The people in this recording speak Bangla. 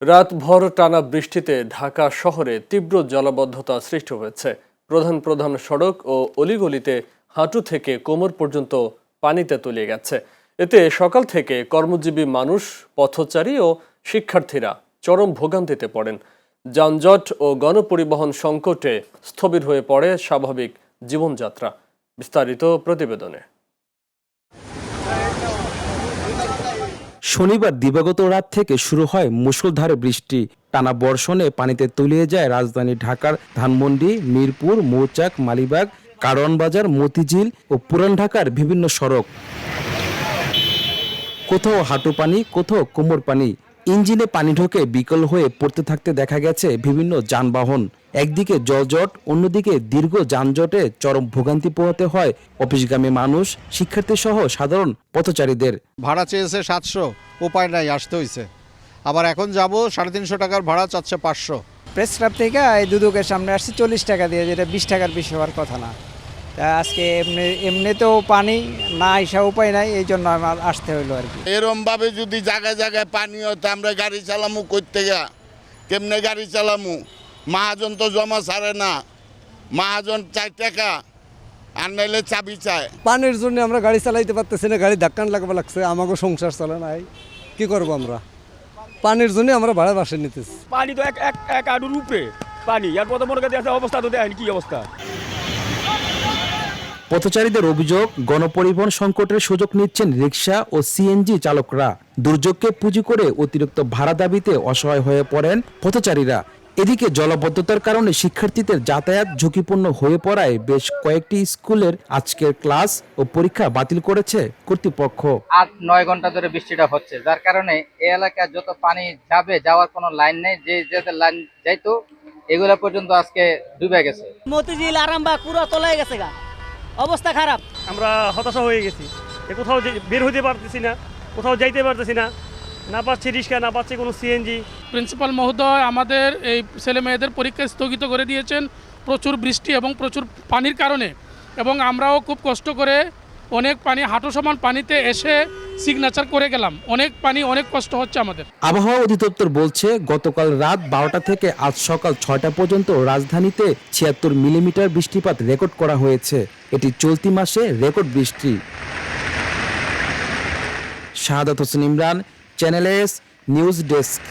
রাতভর টানা বৃষ্টিতে ঢাকা শহরে তীব্র জলাবদ্ধতা সৃষ্টি হয়েছে। প্রধান প্রধান সড়ক ও অলিগলিতে হাঁটু থেকে কোমর পর্যন্ত পানিতে তলিয়ে গেছে। এতে সকাল থেকে কর্মজীবী মানুষ, পথচারী ও শিক্ষার্থীরা চরম ভোগান্তিতে পড়েন। যানজট ও গণপরিবহন সংকটে স্থবির হয়ে পড়ে স্বাভাবিক জীবনযাত্রা। বিস্তারিত প্রতিবেদনে। শনিবার দিবাগত রাত থেকে শুরু হয় মুষলধারে বৃষ্টি। টানা বর্ষণে পানিতে তলিয়ে যায় রাজধানী ঢাকার ধানমন্ডি, মিরপুর, মৌচাক, মালিবাগ, কারওয়ান বাজার, মতিঝিল ও পুরান ঢাকার বিভিন্ন সড়ক। কোথাও হাঁটু পানি, কোথাও কোমর পানি। ইঞ্জিনে পানি ঢোকে বিকল হয়ে পড়তে থাকতে দেখা গেছে বিভিন্ন যানবাহন। একদিকে জলজট, অন্যদিকে দীর্ঘ যানজটে চরম ভোগান্তি পোহাতে হয় অফিসগামী মানুষ, শিক্ষার্থী সহ সাধারণ পথচারীদের। ভাড়া চেয়েছে 700, উপায় নাই, আসতে হয়েছে। আবার এখন যাব 350 টাকার ভাড়া চাচ্ছে 500। প্রেস ক্লাব থেকে এই দুদকের সামনে আসছি 40 টাকা দিয়ে, যেটা 20 টাকার বেশি হওয়ার কথা না। তা আজকে এমনিতেও পানি না আসা উপায় নাই, এই জন্য আমার আসতে হইলো আর কি। এরমভাবে যদি জায়গায় জায়গায় পানি হতো, আমরা গাড়ি চালামু করতে গা, কেমনে গাড়ি চালামু? মহাজন তো জমা ছাড়ে না, মহাজন 4 টাকা আর নাইলে চাবি চায়। পানির জন্য আমরা গাড়ি চালাইতে পারতেছি না, গাড়ি ধাক্কান লাগাবো লাগছে, আমাকে সংসার চলে নাই, কি করবো আমরা? পানির জন্য আমরা ভাড়া বাসে নিতেছি। পানি তো এক আডুর উপরে পানি, আর প্রথম অবস্থা তো দেখেন কি অবস্থা। পথচারীদের অভিযোগ, গণপরিবহন সংকটের সুযোগ নিচ্ছেন রিকশা ও সিএনজি চালকরা। দুর্যোগকে পুঁজি করে অতিরিক্ত ভাড়া দাবিতে অসহায় হয়ে পড়েন পথচারীরা। এদিকে জলাবদ্ধতার কারণে শিক্ষার্থীদের যাতায়াত ঝুঁকিপূর্ণ হয়ে পড়ায় বেশ কয়েকটি স্কুলের আজকের ক্লাস ও পরীক্ষা বাতিল করেছে কর্তৃপক্ষ। 8-9 ঘন্টা ধরে বৃষ্টিটা হচ্ছে, যার কারণে এই এলাকায় যত পানি যাওয়ার কোনো লাইন নেই। যে লাইন যাইতো এগুলা পর্যন্ত আজকে ডুবে গেছে। মতিঝিল, আরামবাগ পুরো তলায় গেছে গা, অবস্থা খারাপ। আমরা হতাশা হয়ে গেছি, কোথাও বের হইতে পারতেছি না, কোথাও যাইতে পারতেছি না, না পাচ্ছি রিক্সা, না পাচ্ছি কোনো সিএনজি। প্রিন্সিপাল মহোদয় আমাদের এই ছেলে মেয়েদের পরীক্ষা স্থগিত করে দিয়েছেন প্রচুর বৃষ্টি এবং প্রচুর পানির কারণে, এবং আমরাও খুব কষ্ট করে অনেক পানি, হাঁটু সমান পানিতে এসে সিগনেচার করে গেলাম। অনেক পানি, অনেক কষ্ট হচ্ছে আমাদের। আবহাওয়া অধিদপ্তর বলছে, গতকাল রাত 12টা থেকে আজ সকাল 6টা পর্যন্ত রাজধানীতে 76 মিলিমিটার বৃষ্টিপাত রেকর্ড করা হয়েছে। এটি চলতি মাসে রেকর্ড বৃষ্টি। Shahadat Hossain Imran, channel S news desk.